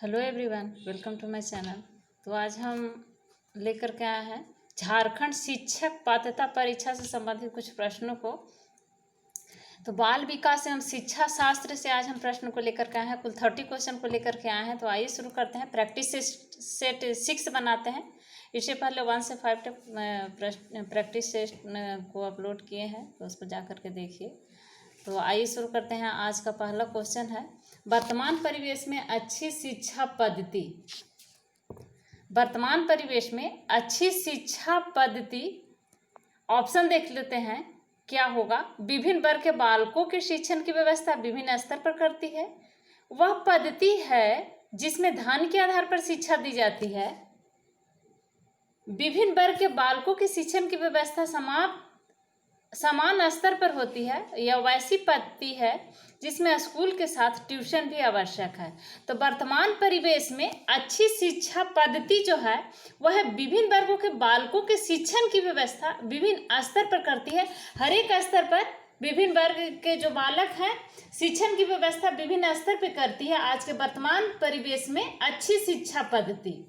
Hello everyone, welcome to my channel. तो आज हम लेकर के आए हैं झारखंड शिक्षक पात्रता परीक्षा से संबंधित कुछ प्रश्नों को। तो बाल विकास एवं शिक्षा शास्त्र से आज हम प्रश्न को लेकर के आए हैं। कुल 30 क्वेश्चन को लेकर के आए हैं। तो आइए शुरू करते हैं। प्रैक्टिस सेट 6 बनाते हैं। इससे पहले 1 से 5 तक प्रैक्टिस सेट को अपलोड किए हैं, तो उसको जा कर के देखिए। तो आइए शुरू करते हैं। आज का पहला क्वेश्चन है, वर्तमान परिवेश में अच्छी शिक्षा पद्धति। वर्तमान परिवेश में अच्छी शिक्षा पद्धति, ऑप्शन देख लेते हैं क्या होगा। विभिन्न वर्ग के बालकों के शिक्षण की व्यवस्था विभिन्न स्तर पर करती है। वह पद्धति है जिसमें धन के आधार पर शिक्षा दी जाती है। विभिन्न वर्ग के बालकों के शिक्षण की व्यवस्था समान स्तर पर होती है। यह वैसी पद्धति है जिसमें स्कूल के साथ ट्यूशन भी आवश्यक है। तो वर्तमान परिवेश में अच्छी शिक्षा पद्धति जो है वह विभिन्न वर्गों के बालकों के शिक्षण की व्यवस्था विभिन्न स्तर पर करती है। हर एक स्तर पर विभिन्न वर्ग के जो बालक हैं शिक्षण की व्यवस्था विभिन्न स्तर पर करती है। आज के वर्तमान परिवेश में अच्छी शिक्षा पद्धति,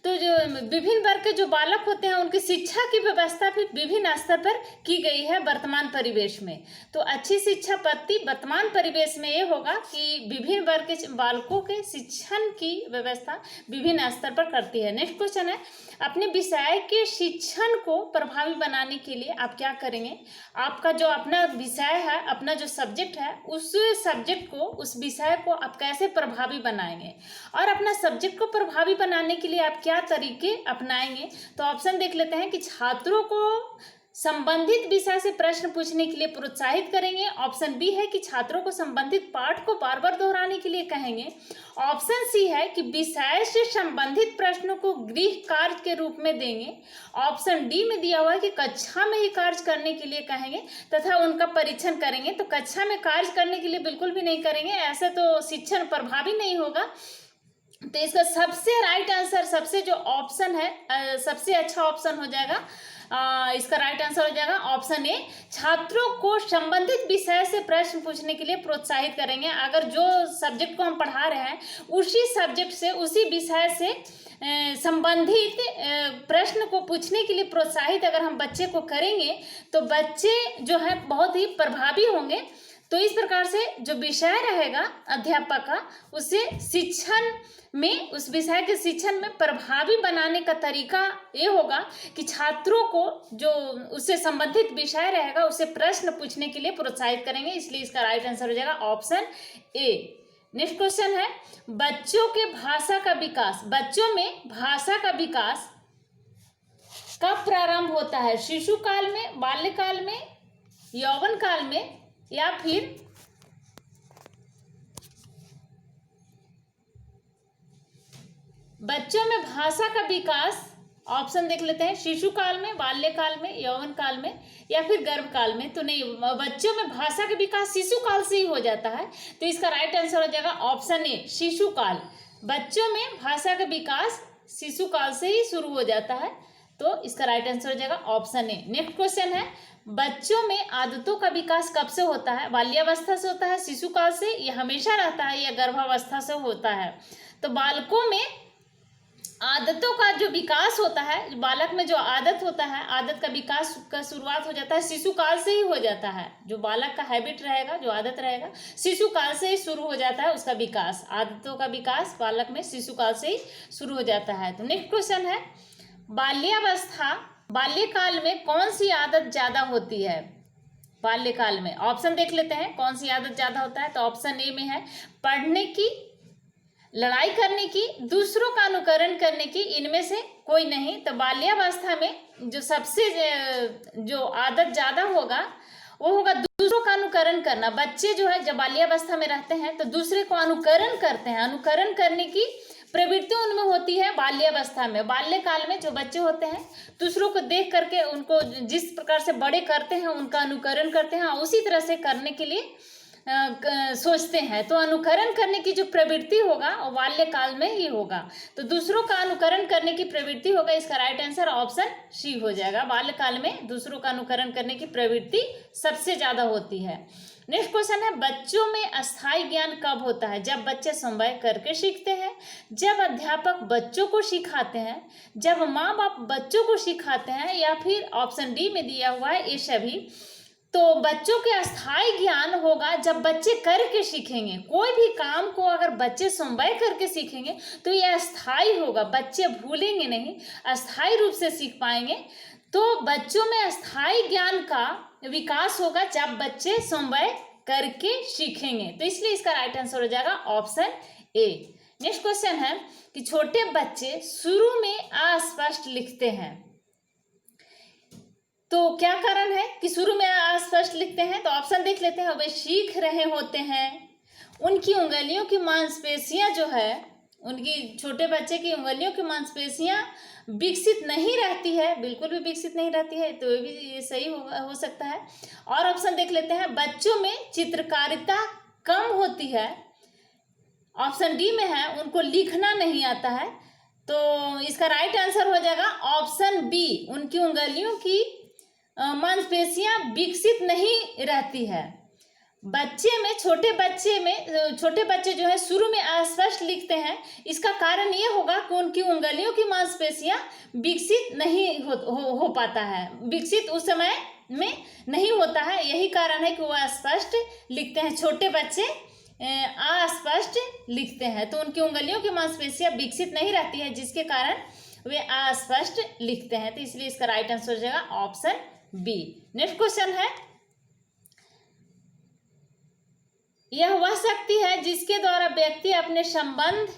तो जो विभिन्न वर्ग के जो बालक होते हैं उनकी शिक्षा की व्यवस्था भी विभिन्न स्तर पर की गई है वर्तमान परिवेश में। तो अच्छी शिक्षा पद्धति वर्तमान परिवेश में ये होगा कि विभिन्न वर्ग के बालकों के शिक्षण की व्यवस्था विभिन्न स्तर पर करती है। नेक्स्ट क्वेश्चन है, अपने विषय के शिक्षण को प्रभावी बनाने के लिए आप क्या करेंगे। आपका जो अपना विषय है, अपना जो सब्जेक्ट है, उस सब्जेक्ट को, उस विषय को आप कैसे प्रभावी बनाएंगे और अपना सब्जेक्ट को प्रभावी बनाने के लिए आप क्या तरीके अपनाएंगे। तो ऑप्शन देख लेते हैं कि छात्रों को संबंधित विषय से प्रश्न पूछने के लिए प्रोत्साहित करेंगे। ऑप्शन बी है कि छात्रों को संबंधित पाठ को बार बार दोहराने के लिए कहेंगे। ऑप्शन सी है कि विषय से संबंधित प्रश्नों को गृह कार्य के रूप में देंगे। ऑप्शन डी में दिया हुआ है कि कक्षा में ही कार्य करने के लिए कहेंगे तथा उनका परीक्षण करेंगे। तो कक्षा में कार्य करने के लिए बिल्कुल भी नहीं करेंगे, ऐसे तो शिक्षण प्रभावी नहीं होगा। तो इसका सबसे राइट आंसर, सबसे जो ऑप्शन है, सबसे अच्छा ऑप्शन हो जाएगा, इसका राइट आंसर हो जाएगा ऑप्शन ए। छात्रों को संबंधित विषय से प्रश्न पूछने के लिए प्रोत्साहित करेंगे। अगर जो सब्जेक्ट को हम पढ़ा रहे हैं उसी सब्जेक्ट से, उसी विषय से संबंधित प्रश्न को पूछने के लिए प्रोत्साहित अगर हम बच्चे को करेंगे तो बच्चे जो है बहुत ही प्रभावी होंगे। तो इस प्रकार से जो विषय रहेगा अध्यापक का, उसे शिक्षण में, उस विषय के शिक्षण में प्रभावी बनाने का तरीका ये होगा कि छात्रों को जो उससे संबंधित विषय रहेगा उसे प्रश्न पूछने के लिए प्रोत्साहित करेंगे। इसलिए इसका राइट आंसर हो जाएगा ऑप्शन ए। नेक्स्ट क्वेश्चन है, बच्चों के भाषा का विकास, बच्चों में भाषा का विकास कब प्रारंभ होता है। शिशु काल में, बाल्यकाल में, यौवन काल में या फिर बच्चों में भाषा का विकास, ऑप्शन देख लेते हैं, शिशु काल में, बाल्यकाल में, यौवन काल में या फिर गर्भ काल में। तो नहीं, बच्चों में भाषा का विकास शिशु काल से ही हो जाता है। तो इसका राइट आंसर हो जाएगा ऑप्शन ए, शिशु काल। बच्चों में भाषा का विकास शिशु काल से ही शुरू हो जाता है। तो इसका राइट आंसर हो जाएगा ऑप्शन ए। नेक्स्ट क्वेश्चन है, बच्चों में आदतों का विकास कब से होता है। बाल्यावस्था से होता है, शिशु काल से, यह हमेशा रहता है, या गर्भावस्था से होता है। तो बालकों में आदतों का जो विकास होता है, बालक में जो आदत होता है, आदत का विकास का शुरुआत हो जाता है शिशु काल से ही हो जाता है। जो बालक का हैबिट रहेगा, जो आदत रहेगा, शिशु काल से ही शुरू हो जाता है उसका विकास। आदतों का विकास बालक में शिशु काल से ही शुरू हो जाता है। तो नेक्स्ट क्वेश्चन है, बाल्यावस्था, बाल्यकाल में कौन सी आदत ज्यादा होती है। बाल्यकाल में ऑप्शन देख लेते हैं कौन सी आदत ज्यादा होता है। तो ऑप्शन ए में है पढ़ने की, लड़ाई करने की, दूसरों का अनुकरण करने की, इनमें से कोई नहीं। तो बाल्यावस्था में जो सबसे जो आदत ज्यादा होगा वो होगा दूसरों का अनुकरण करना। बच्चे जो है जब बाल्यावस्था में रहते हैं तो दूसरे को अनुकरण करते हैं, अनुकरण करने की प्रवृत्ति उनमें होती है बाल्यावस्था में। बाल्यकाल में जो बच्चे होते हैं दूसरों को देख करके उनको जिस प्रकार से बड़े करते हैं उनका अनुकरण करते हैं, उसी तरह से करने के लिए सोचते हैं। तो अनुकरण करने की जो प्रवृत्ति होगा वो बाल्यकाल में ही होगा। तो दूसरों का अनुकरण करने की प्रवृत्ति होगा, इसका राइट आंसर ऑप्शन सी हो जाएगा। बाल्यकाल में दूसरों का अनुकरण करने की प्रवृत्ति सबसे ज्यादा होती है। नेक्स्ट क्वेश्चन है, बच्चों में अस्थायी ज्ञान कब होता है? जब बच्चे समवाय करके सीखते हैं, जब अध्यापक बच्चों को सिखाते हैं, जब माँ बाप बच्चों को सिखाते हैं, या फिर ऑप्शन डी में दिया हुआ है ये सभी। तो बच्चों के अस्थायी ज्ञान होगा जब बच्चे करके सीखेंगे। कोई भी काम को अगर बच्चे समवाय करके सीखेंगे तो ये अस्थायी होगा, बच्चे भूलेंगे नहीं, अस्थायी रूप से सीख पाएंगे। तो बच्चों में अस्थायी ज्ञान का विकास होगा जब बच्चे समवाय करके सीखेंगे। तो इसलिए इसका राइट आंसर हो जाएगा ऑप्शन ए। नेक्स्ट क्वेश्चन है कि छोटे बच्चे शुरू में अस्पष्ट लिखते हैं, तो क्या कारण है कि शुरू में अस्पष्ट लिखते हैं? तो ऑप्शन देख लेते हैं। वे सीख रहे होते हैं, उनकी उंगलियों की मांसपेशियां जो है, उनकी छोटे बच्चे की उंगलियों की मांसपेशियां विकसित नहीं रहती है, बिल्कुल भी विकसित नहीं रहती है, तो ये भी सही हो सकता है। और ऑप्शन देख लेते हैं, बच्चों में चित्रकारिता कम होती है, ऑप्शन डी में है उनको लिखना नहीं आता है। तो इसका राइट आंसर हो जाएगा ऑप्शन बी, उनकी उंगलियों की मांसपेशियां विकसित नहीं रहती है। छोटे बच्चे जो है शुरू में अस्पष्ट लिखते हैं, इसका कारण ये होगा कि उनकी उंगलियों की मांसपेशियां विकसित नहीं हो पाता है, विकसित उस समय में नहीं होता है, यही कारण है कि वो अस्पष्ट लिखते हैं। छोटे बच्चे अस्पष्ट लिखते हैं, तो उनकी उंगलियों की मांसपेशियां विकसित नहीं रहती है, जिसके कारण वे अस्पष्ट लिखते हैं। तो इसलिए इसका राइट आंसर हो जाएगा ऑप्शन बी। नेक्स्ट क्वेश्चन है, यह वह शक्ति है जिसके द्वारा व्यक्ति अपने संबंध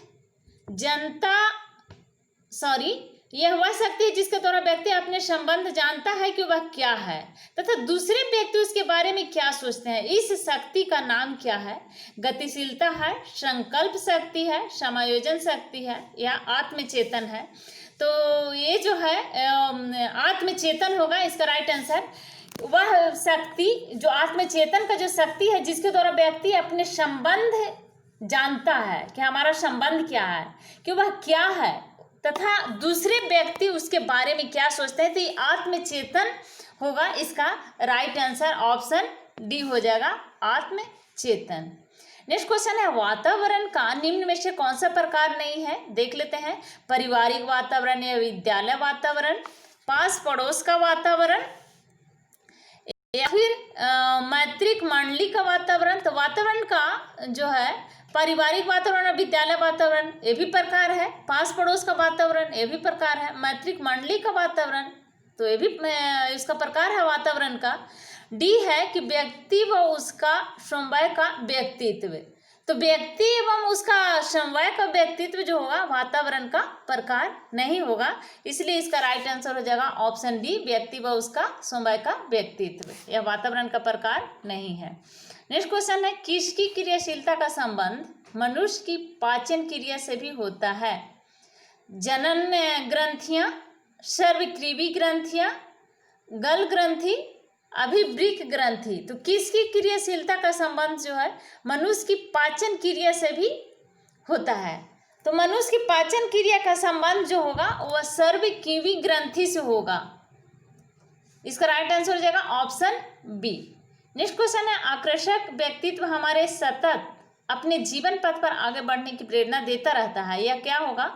जानता है कि वह क्या है तथा दूसरे व्यक्ति उसके बारे में क्या सोचते हैं। इस शक्ति का नाम क्या है? गतिशीलता है, संकल्प शक्ति है, समायोजन शक्ति है, या आत्मचेतन है? तो ये जो है आत्मचेतन होगा इसका राइट आंसर। वह शक्ति जो आत्मचेतन का जो शक्ति है जिसके द्वारा व्यक्ति अपने संबंध जानता है कि हमारा संबंध क्या है, कि वह क्या है, तथा दूसरे व्यक्ति उसके बारे में क्या सोचते हैं, तो ये आत्मचेतन होगा। इसका राइट आंसर ऑप्शन डी हो जाएगा, आत्मचेतन। नेक्स्ट क्वेश्चन है, वातावरण का निम्न में से कौन सा प्रकार नहीं है? देख लेते हैं। पारिवारिक वातावरण या विद्यालय वातावरण, पास पड़ोस का वातावरण, या फिर मैत्रिक मंडली का वातावरण। तो वातावरण का जो है पारिवारिक वातावरण और विद्यालय वातावरण ये भी प्रकार है, पास पड़ोस का वातावरण ये भी प्रकार है, मैत्रिक मंडली का वातावरण तो ये भी इसका प्रकार है वातावरण का। डी है कि व्यक्ति व उसका समवाय का व्यक्तित्व, तो व्यक्ति एवं उसका समवाय का व्यक्तित्व जो होगा वातावरण का प्रकार नहीं होगा, इसलिए इसका राइट आंसर हो जाएगा ऑप्शन डी, व्यक्ति व उसका समवाय का व्यक्तित्व, यह वातावरण का प्रकार नहीं है। नेक्स्ट क्वेश्चन है, किसकी क्रियाशीलता का संबंध मनुष्य की पाचन क्रिया से भी होता है? जनन ग्रंथियां, सर्वक्रीवी ग्रंथियां, गल ग्रंथि, अभिवृक्क ग्रंथि। तो किसकी क्रियाशीलता का संबंध जो है मनुष्य की पाचन क्रिया से भी होता है? तो मनुष्य की पाचन क्रिया का संबंध जो होगा वह सर्वक्रीवी ग्रंथि से होगा, इसका राइट आंसर हो जाएगा ऑप्शन बी। नेक्स्ट क्वेश्चन है, आकर्षक व्यक्तित्व हमारे सतत अपने जीवन पथ पर आगे बढ़ने की प्रेरणा देता रहता है, यह क्या होगा?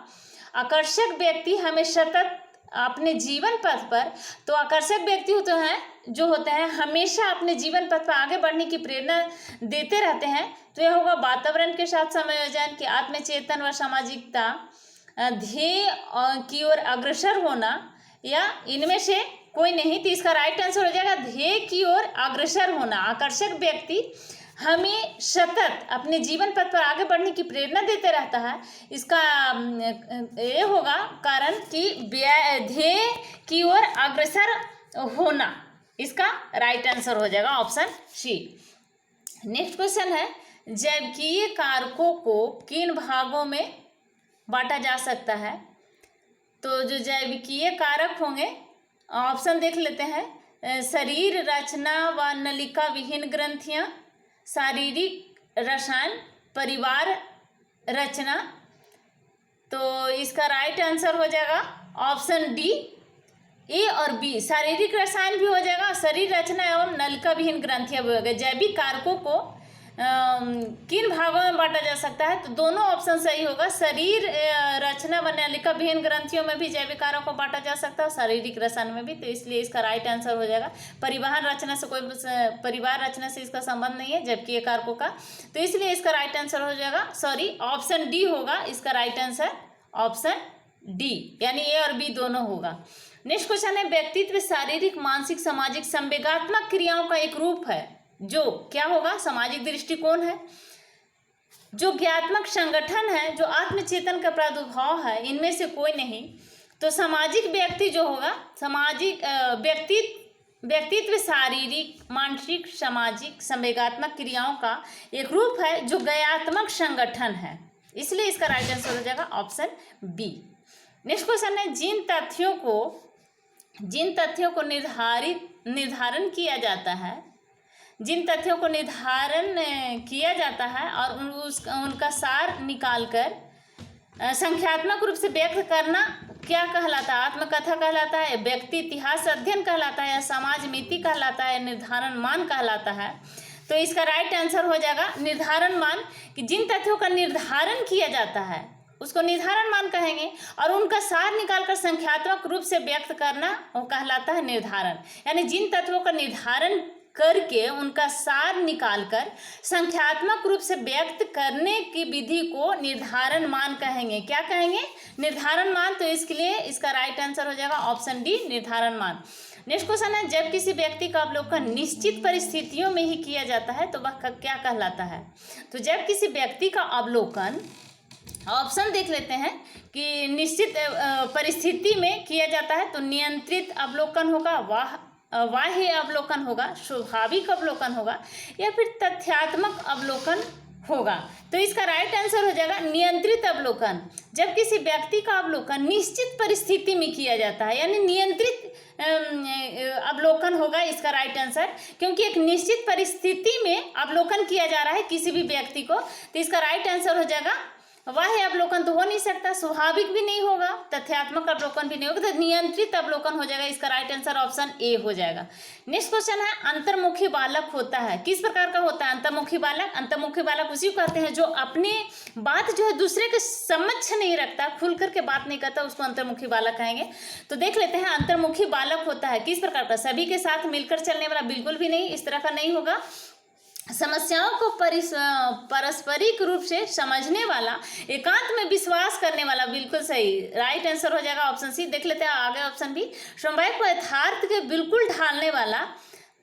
आकर्षक व्यक्ति हमें सतत अपने जीवन पथ पर, तो आकर्षक व्यक्ति होते हैं हमेशा अपने जीवन पथ पर आगे बढ़ने की प्रेरणा देते रहते हैं, तो यह होगा वातावरण के साथ समायोजन, की आत्मचेतन व सामाजिकता, ध्येय की ओर अग्रसर होना, या इनमें से कोई नहीं। तो इसका राइट आंसर हो जाएगा ध्येय की ओर अग्रसर होना। आकर्षक व्यक्ति हमें सतत अपने जीवन पथ पर आगे बढ़ने की प्रेरणा देते रहता है, इसका ये होगा कारण कि ध्येय की ओर अग्रसर होना, इसका राइट आंसर हो जाएगा ऑप्शन सी। नेक्स्ट क्वेश्चन है, जैविकीय कारकों को किन भागों में बांटा जा सकता है? तो जो जैविकीय कारक होंगे ऑप्शन देख लेते हैं। शरीर रचना व नलिका विहीन ग्रंथियां, शारीरिक रसायन, परिवार रचना। तो इसका राइट आंसर हो जाएगा ऑप्शन डी, ए और बी शारीरिक रसायन भी हो जाएगा, शरीर रचना एवं नलिका विहीन ग्रंथियां भी हो गए। जैविक कारकों को किन भागों में बांटा जा सकता है, तो दोनों ऑप्शन सही होगा। शरीर रचना व नलिका विहीन ग्रंथियों में भी जैविक कारकों को बांटा जा सकता है, शारीरिक रसायन में भी, तो इसलिए इसका राइट आंसर हो जाएगा। परिवहन रचना से कोई परिवार रचना से इसका संबंध नहीं है, जबकि ये कारकों का, तो इसलिए इसका राइट आंसर हो जाएगा, सॉरी ऑप्शन डी होगा इसका राइट आंसर, ऑप्शन डी, यानी ए और बी दोनों होगा। नेक्स्ट क्वेश्चन है, व्यक्तित्व शारीरिक मानसिक सामाजिक संवेगात्मक क्रियाओं का एक रूप है जो क्या होगा, सामाजिक दृष्टिकोण है, जो ज्ञात्मक संगठन है, जो आत्मचेतन का प्रादुर्भाव है, इनमें से कोई नहीं। तो सामाजिक व्यक्ति जो होगा, सामाजिक व्यक्तित्व शारीरिक मानसिक सामाजिक संवेगात्मक क्रियाओं का एक रूप है जो ज्ञात्मक संगठन है, इसलिए इसका राइट आंसर हो जाएगा ऑप्शन बी। नेक्स्ट क्वेश्चन है, जिन तथ्यों को निर्धारण किया जाता है, जिन तथ्यों को निर्धारण किया जाता है और उनका सार निकालकर संख्यात्मक रूप से व्यक्त करना क्या कहलाता है, आत्मकथा कहलाता है, व्यक्ति इतिहास अध्ययन कहलाता है, या समाज मिति कहलाता है, निर्धारण मान कहलाता है। तो इसका राइट आंसर हो जाएगा निर्धारण मान, कि जिन तथ्यों का निर्धारण किया जाता है उसको निर्धारण मान कहेंगे, और उनका सार निकालकर संख्यात्मक रूप से व्यक्त करना वो कहलाता है निर्धारण। यानी जिन तत्वों का निर्धारण करके उनका सार निकालकर संख्यात्मक रूप से व्यक्त करने की विधि को निर्धारण मान कहेंगे। क्या कहेंगे, निर्धारण मान। तो इसके लिए इसका राइट आंसर हो जाएगा ऑप्शन डी, निर्धारण मान। नेक्स्ट क्वेश्चन है, जब किसी व्यक्ति का अवलोकन निश्चित परिस्थितियों में ही किया जाता है तो वह क्या कहलाता है। तो जब किसी व्यक्ति का अवलोकन, ऑप्शन देख लेते हैं कि निश्चित परिस्थिति में किया जाता है तो नियंत्रित अवलोकन होगा, बाह्य अवलोकन होगा, स्वाभाविक अवलोकन होगा, या फिर तथ्यात्मक अवलोकन होगा। तो इसका राइट आंसर हो जाएगा नियंत्रित अवलोकन। जब किसी व्यक्ति का अवलोकन निश्चित परिस्थिति में किया जाता है, यानी नियंत्रित अवलोकन होगा इसका राइट आंसर, क्योंकि एक निश्चित परिस्थिति में अवलोकन किया जा रहा है किसी भी व्यक्ति को, तो इसका राइट आंसर हो जाएगा बाह्य अवलोकन तो हो नहीं सकता, स्वाभाविक भी नहीं होगा, तथ्यात्मक अवलोकन भी नहीं होगा, तो नियंत्रित अवलोकन हो जाएगा। इसका राइट आंसर ऑप्शन ए हो जाएगा। नेक्स्ट क्वेश्चन है, अंतर्मुखी बालक होता है, किस प्रकार का होता है अंतर्मुखी बालक। अंतर्मुखी बालक उसी को कहते हैं जो अपने बात जो है दूसरे के समक्ष नहीं रखता, खुल करके बात नहीं करता, उसको अंतर्मुखी बालक कहेंगे। तो देख लेते हैं, अंतर्मुखी बालक होता है किस प्रकार का, सभी के साथ मिलकर चलने वाला, बिल्कुल भी नहीं, इस तरह का नहीं होगा। समस्याओं को पारस्परिक रूप से समझने वाला, एकांत में विश्वास करने वाला, बिल्कुल सही, राइट आंसर हो जाएगा ऑप्शन सी। देख लेते हैं आगे ऑप्शन बी, समवाय को यथार्थ के बिल्कुल ढालने वाला।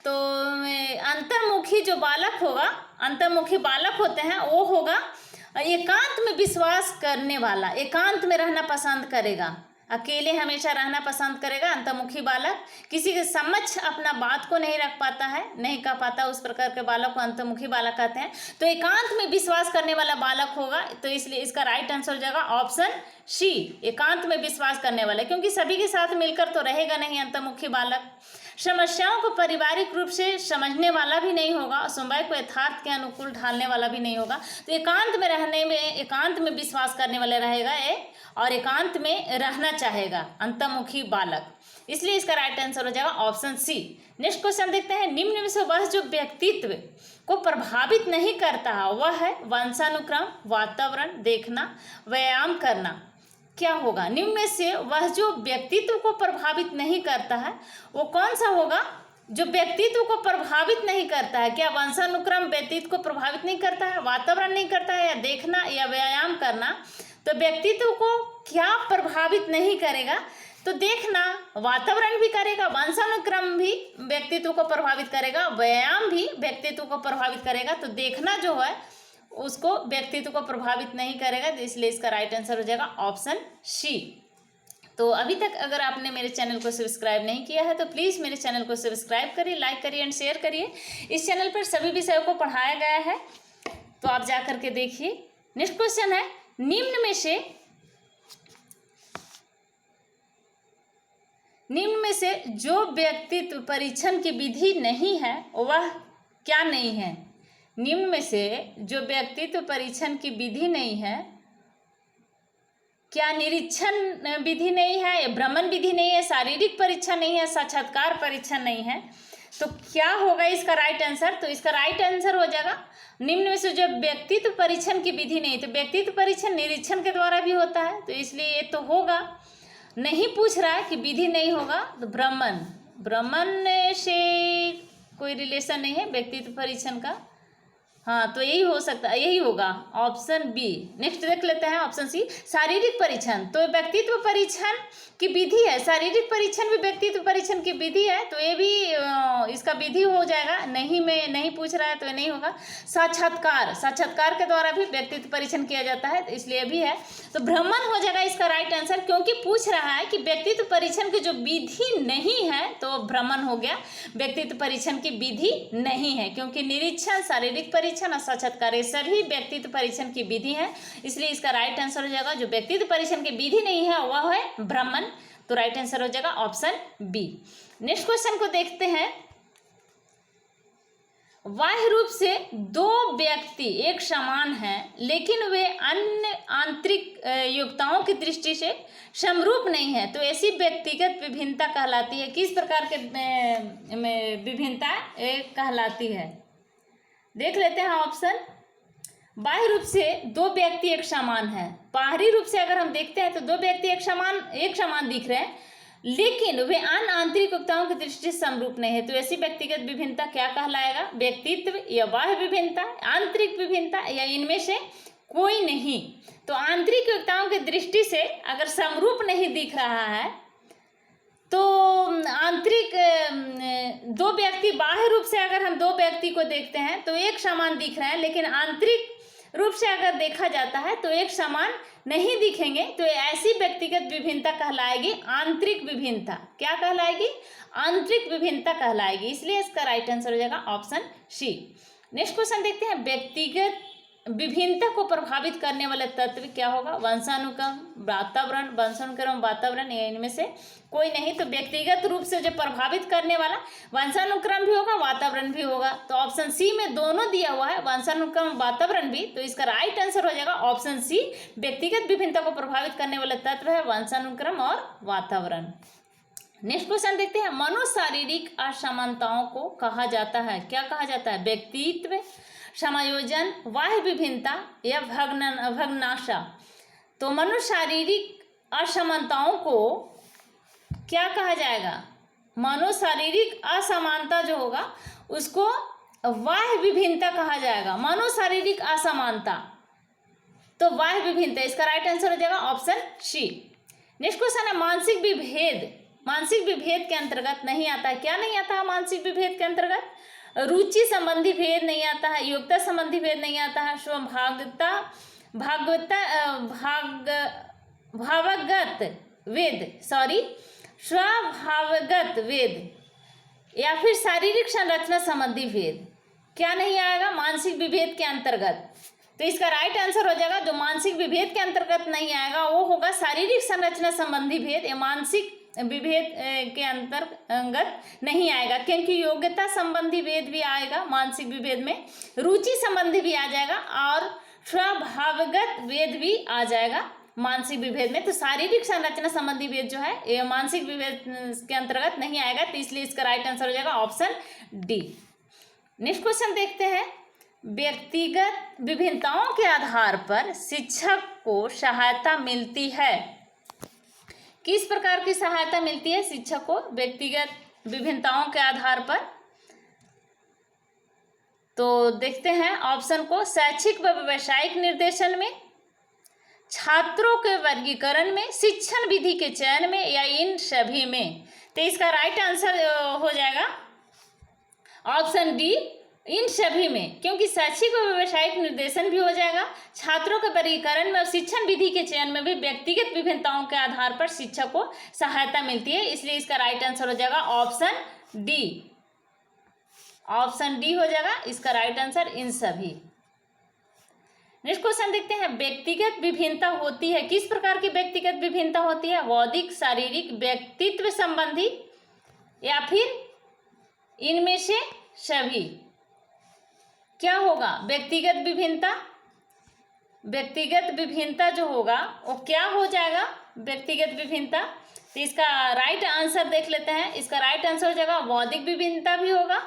तो अंतर्मुखी जो बालक होगा, अंतर्मुखी बालक होते हैं वो होगा एकांत में विश्वास करने वाला, एकांत में रहना पसंद करेगा, अकेले हमेशा रहना पसंद करेगा। अंतर्मुखी बालक किसी के समक्ष अपना बात को नहीं रख पाता है, नहीं कह पाता, उस प्रकार के बालक को अंतर्मुखी बालक कहते हैं। तो एकांत में विश्वास करने वाला बालक होगा, तो इसलिए इसका राइट आंसर हो जाएगा ऑप्शन सी, एकांत में विश्वास करने वाला, क्योंकि सभी के साथ मिलकर तो रहेगा नहीं अंतर्मुखी बालक। समस्याओं को पारिवारिक रूप से समझने वाला भी नहीं होगा, समुदाय को यथार्थ के अनुकूल ढालने वाला भी नहीं होगा। तो एकांत में रहने में, एकांत में विश्वास करने वाला रहेगा ए, और एकांत में रहना चाहेगा अंतर्मुखी बालक, इसलिए इसका राइट आंसर हो जाएगा ऑप्शन सी। नेक्स्ट क्वेश्चन देखते हैं, निम्न में से वह जो व्यक्तित्व को प्रभावित नहीं करता है वह है वंशानुक्रम, वातावरण, देखना, व्यायाम करना। क्या होगा, निम्न में से वह जो व्यक्तित्व को प्रभावित नहीं करता है वो कौन सा होगा, जो व्यक्तित्व को प्रभावित नहीं करता है। क्या वंशानुक्रम व्यक्तित्व को प्रभावित नहीं करता है, वातावरण नहीं करता है, या देखना या व्यायाम करना। तो व्यक्तित्व को क्या प्रभावित नहीं करेगा, तो देखना वातावरण भी करेगा, वंशानुक्रम भी व्यक्तित्व को प्रभावित करेगा, व्यायाम भी व्यक्तित्व को प्रभावित करेगा। तो देखना जो है उसको व्यक्तित्व को प्रभावित नहीं करेगा, तो इसलिए इसका राइट आंसर हो जाएगा ऑप्शन सी। तो अभी तक अगर आपने मेरे चैनल को सब्सक्राइब नहीं किया है तो प्लीज़ मेरे चैनल को सब्सक्राइब करिए, लाइक करिए एंड शेयर करिए। इस चैनल पर सभी विषयों को पढ़ाया गया है, तो आप जा करके देखिए। नेक्स्ट क्वेश्चन है, निम्न में से जो व्यक्तित्व परीक्षण की विधि नहीं है वह क्या नहीं है। निम्न में से जो व्यक्तित्व परीक्षण की विधि नहीं है क्या निरीक्षण विधि नहीं है, या भ्रमण विधि नहीं है, शारीरिक परीक्षण नहीं है, साक्षात्कार परीक्षण नहीं है, तो क्या होगा इसका राइट आंसर? तो इसका राइट आंसर हो जाएगा निम्न में से जो व्यक्तित्व परीक्षण की विधि नहीं। तो व्यक्तित्व परीक्षण निरीक्षण के द्वारा भी होता है, तो इसलिए ये तो होगा। नहीं पूछ रहा है कि विधि नहीं होगा, तो भ्रमण, भ्रमण से कोई रिलेशन नहीं है व्यक्तित्व परीक्षण का। हाँ, तो यही हो सकता है, यही होगा ऑप्शन बी। नेक्स्ट देख लेते हैं ऑप्शन सी, शारीरिक परीक्षण। तो व्यक्तित्व परीक्षण की विधि है, शारीरिक परीक्षण भी व्यक्तित्व परीक्षण की विधि है, तो ये भी इसका विधि हो जाएगा। नहीं में नहीं पूछ रहा है तो ये नहीं होगा। साक्षात्कार, साक्षात्कार के द्वारा भी व्यक्तित्व परीक्षण किया जाता है, तो इसलिए भी है। तो भ्रमण हो जाएगा इसका राइट आंसर, क्योंकि पूछ रहा है कि व्यक्तित्व परीक्षण की जो विधि नहीं है, तो भ्रमण हो गया। व्यक्तित्व परीक्षण की विधि नहीं है, क्योंकि निरीक्षण, शारीरिक परीक्षण और साक्षात्कार ये सभी व्यक्तित्व परीक्षण की विधि है, इसलिए इसका राइट आंसर हो जाएगा जो व्यक्तित्व परीक्षण की विधि नहीं है वह है भ्रमण। तो राइट आंसर हो जाएगा ऑप्शन बी। नेक्स्ट क्वेश्चन को देखते हैं। बाह्य रूप से दो व्यक्ति एक समान हैं, लेकिन वे अन्य आंतरिक योग्यताओं की दृष्टि से समरूप नहीं है, तो ऐसी व्यक्तिगत विभिन्नता कहलाती है। किस प्रकार के विभिन्नता कहलाती है? देख लेते हैं ऑप्शन। बाह्य रूप से दो व्यक्ति एक समान है। बाहरी रूप से अगर हम देखते हैं तो दो व्यक्ति एक समान दिख रहे हैं, लेकिन वे अन्य आंतरिक योग्यताओं की दृष्टि से समरूप नहीं है, तो ऐसी व्यक्तिगत विभिन्नता क्या कहलाएगा? व्यक्तित्व या बाह्य विभिन्नता, आंतरिक विभिन्नता, या इनमें से कोई नहीं। तो आंतरिक योग्यताओं की दृष्टि से अगर समरूप नहीं दिख रहा है, तो आंतरिक दो व्यक्ति, बाह्य रूप से अगर हम दो व्यक्ति को देखते हैं तो एक समान दिख रहे हैं, लेकिन आंतरिक रूप से अगर देखा जाता है तो एक समान नहीं दिखेंगे, तो ऐसी व्यक्तिगत विभिन्नता कहलाएगी आंतरिक विभिन्नता। क्या कहलाएगी? आंतरिक विभिन्नता कहलाएगी, इसलिए इसका राइट आंसर हो जाएगा ऑप्शन सी। नेक्स्ट क्वेश्चन देखते हैं। व्यक्तिगत विभिन्नता को प्रभावित करने वाले तत्व क्या होगा? वंशानुक्रम, वातावरण, वंशानुक्रम, वातावरण, या इनमें से कोई नहीं। तो व्यक्तिगत रूप से जो प्रभावित करने वाला वंशानुक्रम भी होगा, वातावरण भी होगा। तो ऑप्शन सी में दोनों दिया हुआ है, वंशानुक्रम, वातावरण भी, तो इसका राइट आंसर हो जाएगा ऑप्शन सी। व्यक्तिगत विभिन्नता को प्रभावित करने वाले तत्व है वंशानुक्रम और वातावरण। नेक्स्ट क्वेश्चन देखते हैं। मनोशारीरिक असमानताओं को कहा जाता है, क्या कहा जाता है? व्यक्तित्व, समायोजन, बाह्य विभिन्नता, या भग्नाशा। तो मनोशारीरिक असमानताओं को क्या कहा जाएगा? मनोशारीरिक असमानता जो होगा उसको बाह्य विभिन्नता कहा जाएगा। मनोशारीरिक असमानता तो बाह्य विभिन्नता, इसका राइट आंसर हो जाएगा ऑप्शन सी। नेक्स्ट क्वेश्चन है। मानसिक विभेद, मानसिक विभेद के अंतर्गत नहीं आता है। क्या नहीं आता है मानसिक विभेद के अंतर्गत? रुचि संबंधी भेद नहीं आता है, योग्यता संबंधी भेद नहीं आता है, स्वभावगत स्वभावगत वेद, या फिर शारीरिक संरचना संबंधी भेद। क्या नहीं आएगा मानसिक विभेद के अंतर्गत? तो इसका राइट आंसर हो जाएगा जो मानसिक विभेद के अंतर्गत नहीं आएगा वो होगा शारीरिक संरचना संबंधी भेद, या मानसिक विभेद के अंतर्गत नहीं आएगा, क्योंकि योग्यता संबंधी भेद भी आएगा मानसिक विभेद में, रुचि संबंधी भी आ जाएगा, और स्वभावगत भेद भी आ जाएगा मानसिक विभेद में। तो शारीरिक संरचना संबंधी भेद जो है ये मानसिक विभेद के अंतर्गत नहीं आएगा, तो इसलिए इसका राइट आंसर हो जाएगा ऑप्शन डी। नेक्स्ट क्वेश्चन देखते हैं। व्यक्तिगत विभिन्नताओं के आधार पर शिक्षक को सहायता मिलती है। किस प्रकार की सहायता मिलती है शिक्षक को व्यक्तिगत विभिन्नताओं के आधार पर? तो देखते हैं ऑप्शन को। शैक्षिक व व्यावसायिक निर्देशन में, छात्रों के वर्गीकरण में, शिक्षण विधि के चयन में, या इन सभी में। तो इसका राइट आंसर हो जाएगा ऑप्शन डी, इन सभी में, क्योंकि शैक्षिक और व्यावसायिक निर्देशन भी हो जाएगा, छात्रों के वर्गीकरण में और शिक्षण विधि के चयन में भी व्यक्तिगत विभिन्नताओं के आधार पर शिक्षक को सहायता मिलती है, इसलिए इसका राइट आंसर हो जाएगा ऑप्शन डी। ऑप्शन डी हो जाएगा इसका राइट आंसर, इन सभी। नेक्स्ट क्वेश्चन देखते हैं। व्यक्तिगत विभिन्नता होती है, किस प्रकार की व्यक्तिगत विभिन्नता होती है? बौद्धिक, शारीरिक, व्यक्तित्व संबंधी, या फिर इनमें से सभी। क्या होगा व्यक्तिगत विभिन्नता? व्यक्तिगत विभिन्नता जो होगा वो क्या हो जाएगा, व्यक्तिगत विभिन्नता। तो इसका राइट आंसर देख लेते हैं। इसका राइट आंसर हो जाएगा बौद्धिक विभिन्नता भी होगा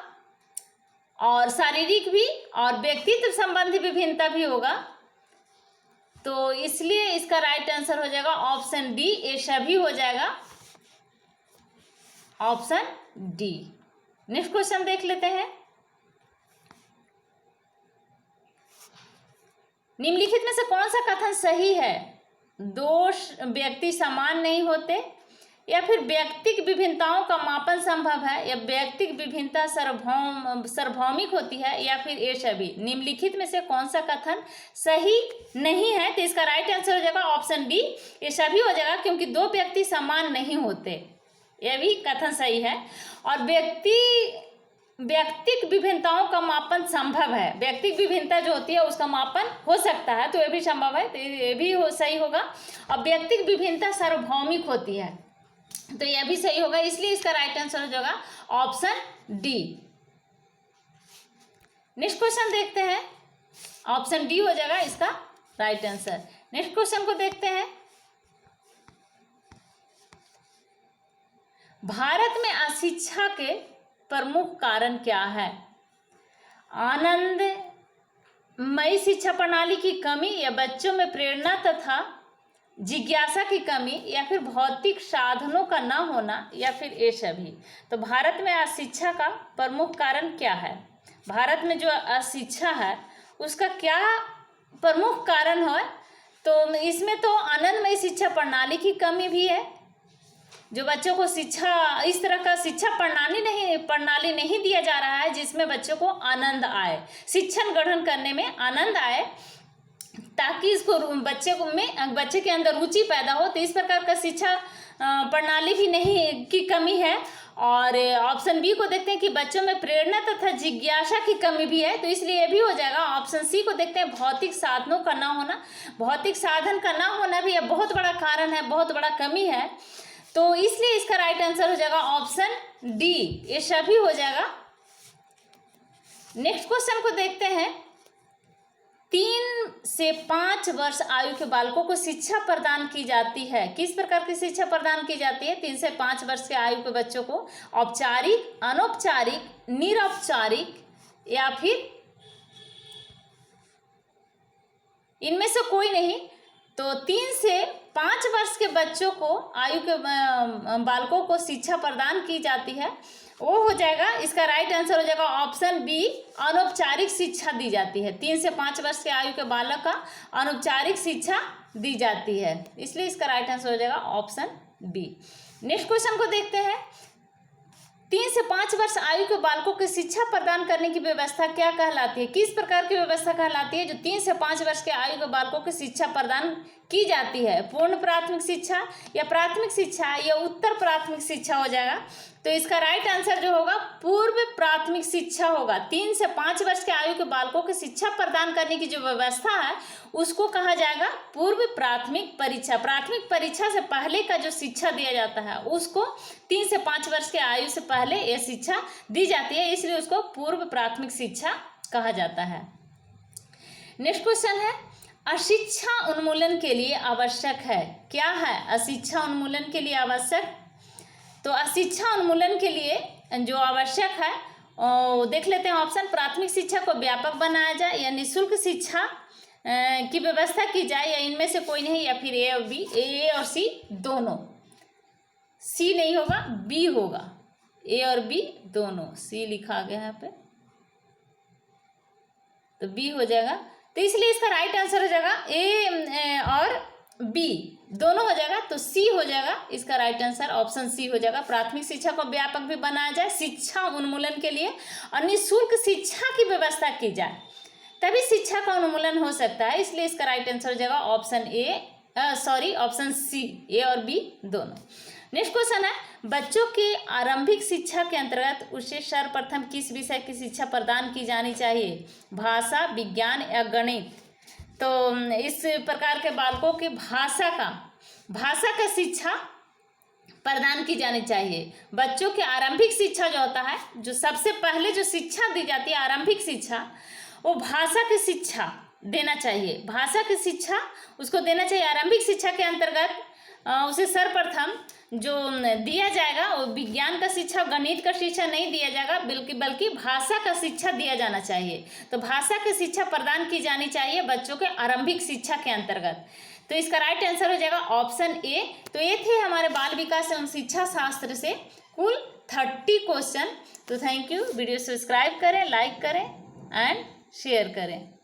और शारीरिक भी और व्यक्तित्व संबंधी विभिन्नता भी होगा। तो इसलिए इसका राइट आंसर हो जाएगा ऑप्शन डी, ये सभी हो जाएगा ऑप्शन डी। नेक्स्ट क्वेश्चन देख लेते हैं। निम्नलिखित में से कौन सा कथन सही है? दो व्यक्ति समान नहीं होते, या फिर व्यक्तिक विभिन्नताओं का मापन संभव है, या व्यक्तिक विभिन्नता सार्वभौमिक होती है, या फिर ये सभी। निम्नलिखित में से कौन सा कथन सही नहीं है? तो इसका राइट आंसर हो जाएगा ऑप्शन डी, ये सभी हो जाएगा, क्योंकि दो व्यक्ति समान नहीं होते, यह भी कथन सही है। और व्यक्तिक विभिन्नताओं का मापन संभव है, व्यक्तिक विभिन्नता जो होती है उसका मापन हो सकता है, तो ये भी संभव है, तो ये भी सही होगा। और व्यक्तिक विभिन्नता सार्वभौमिक होती है, तो यह भी सही होगा, इसलिए इसका राइट आंसर हो जाएगा ऑप्शन डी। नेक्स्ट क्वेश्चन देखते हैं। ऑप्शन डी हो जाएगा इसका राइट आंसर। नेक्स्ट क्वेश्चन को देखते हैं। भारत में अशिक्षा के प्रमुख कारण क्या है? आनंदमयी शिक्षा प्रणाली की कमी, या बच्चों में प्रेरणा तथा जिज्ञासा की कमी, या फिर भौतिक साधनों का न होना, या फिर ये सभी। तो भारत में अशिक्षा का प्रमुख कारण क्या है? भारत में जो अशिक्षा है उसका क्या प्रमुख कारण है? तो इसमें तो आनंदमयी शिक्षा प्रणाली की कमी भी है, जो बच्चों को शिक्षा, इस तरह का शिक्षा प्रणाली नहीं दिया जा रहा है जिसमें बच्चों को आनंद आए, शिक्षण ग्रहण करने में आनंद आए, ताकि इसको बच्चे के अंदर रुचि पैदा हो। तो इस प्रकार का शिक्षा प्रणाली भी नहीं की कमी है। और ऑप्शन बी को देखते हैं कि बच्चों में प्रेरणा तथा जिज्ञासा की कमी भी है, तो इसलिए ये भी हो जाएगा। ऑप्शन सी को देखते हैं, भौतिक साधनों का ना होना, भौतिक साधन का ना होना भी बहुत बड़ा कारण है, बहुत बड़ा कमी है, तो इसलिए इसका राइट आंसर हो जाएगा ऑप्शन डी, ये सभी हो जाएगा। नेक्स्ट क्वेश्चन को देखते हैं। 3 से 5 वर्ष आयु के बालकों को शिक्षा प्रदान की जाती है। किस प्रकार की शिक्षा प्रदान की जाती है? 3 से 5 वर्ष के आयु के बच्चों को औपचारिक, अनौपचारिक, निरौपचारिक, या फिर इनमें से कोई नहीं। तो 3 से 5 वर्ष के बच्चों को, आयु के बालकों को शिक्षा प्रदान की जाती है, वो हो जाएगा, इसका राइट आंसर हो जाएगा ऑप्शन बी, अनौपचारिक शिक्षा दी जाती है। 3 से 5 वर्ष के आयु के बालक का अनौपचारिक शिक्षा दी जाती है, इसलिए इसका राइट आंसर हो जाएगा ऑप्शन बी। नेक्स्ट क्वेश्चन को देखते हैं। 3 से 5 वर्ष आयु के बालकों को शिक्षा प्रदान करने की व्यवस्था क्या कहलाती है? किस प्रकार की व्यवस्था कहलाती है जो 3 से 5 वर्ष के आयु के बालकों को शिक्षा प्रदान की जाती है? पूर्ण प्राथमिक शिक्षा, या प्राथमिक शिक्षा, या उत्तर प्राथमिक शिक्षा हो जाएगा। तो इसका राइट आंसर जो होगा पूर्व प्राथमिक शिक्षा होगा। 3 से 5 वर्ष के आयु के बालकों को शिक्षा प्रदान करने की जो व्यवस्था है उसको कहा जाएगा पूर्व प्राथमिक परीक्षा। प्राथमिक परीक्षा से पहले का जो शिक्षा दिया जाता है उसको 3 से 5 वर्ष के आयु से पहले यह शिक्षा दी जाती है, इसलिए उसको पूर्व प्राथमिक शिक्षा कहा जाता है। नेक्स्ट क्वेश्चन है, अशिक्षा उन्मूलन के लिए आवश्यक है। क्या है अशिक्षा उन्मूलन के लिए आवश्यक? तो अशिक्षा उन्मूलन के लिए जो आवश्यक है देख लेते हैं ऑप्शन। प्राथमिक शिक्षा को व्यापक बनाया जाए, या निःशुल्क शिक्षा की व्यवस्था की जाए, या इनमें से कोई नहीं, या फिर ए और बी, ए और सी दोनों। सी नहीं होगा, बी होगा, ए और बी दोनों। सी लिखा गया है यहाँ पे, तो बी हो जाएगा। तो इसलिए इसका राइट आंसर हो जाएगा ए और बी दोनों हो जाएगा, तो सी हो जाएगा इसका राइट आंसर, ऑप्शन सी हो जाएगा। प्राथमिक शिक्षा को व्यापक भी बनाया जाए शिक्षा उन्मूलन के लिए, और निःशुल्क शिक्षा की व्यवस्था की जाए, तभी शिक्षा का उन्मूलन हो सकता है, इसलिए इसका राइट आंसर हो जाएगा ऑप्शन सी, ए और बी दोनों। नेक्स्ट क्वेश्चन है, बच्चों की आरंभिक शिक्षा के अंतर्गत उसे सर्वप्रथम किस विषय की शिक्षा प्रदान की जानी चाहिए? भाषा, विज्ञान, या गणित? तो इस प्रकार के बालकों की भाषा का शिक्षा प्रदान की जानी चाहिए। बच्चों की आरंभिक शिक्षा जो होता है, जो सबसे पहले जो शिक्षा दी जाती है आरंभिक शिक्षा, वो भाषा की शिक्षा देना चाहिए। भाषा की शिक्षा उसको देना चाहिए। आरंभिक शिक्षा के अंतर्गत उसे सर्वप्रथम जो दिया जाएगा वो विज्ञान का शिक्षा, गणित का शिक्षा नहीं दिया जाएगा, बल्कि भाषा का शिक्षा दिया जाना चाहिए। तो भाषा की शिक्षा प्रदान की जानी चाहिए बच्चों के आरंभिक शिक्षा के अंतर्गत। तो इसका राइट आंसर हो जाएगा ऑप्शन ए। तो ये थे हमारे बाल विकास एवं शिक्षा शास्त्र से कुल 30 क्वेश्चन। तो थैंक यू। वीडियो सब्सक्राइब करें, लाइक करें एंड शेयर करें।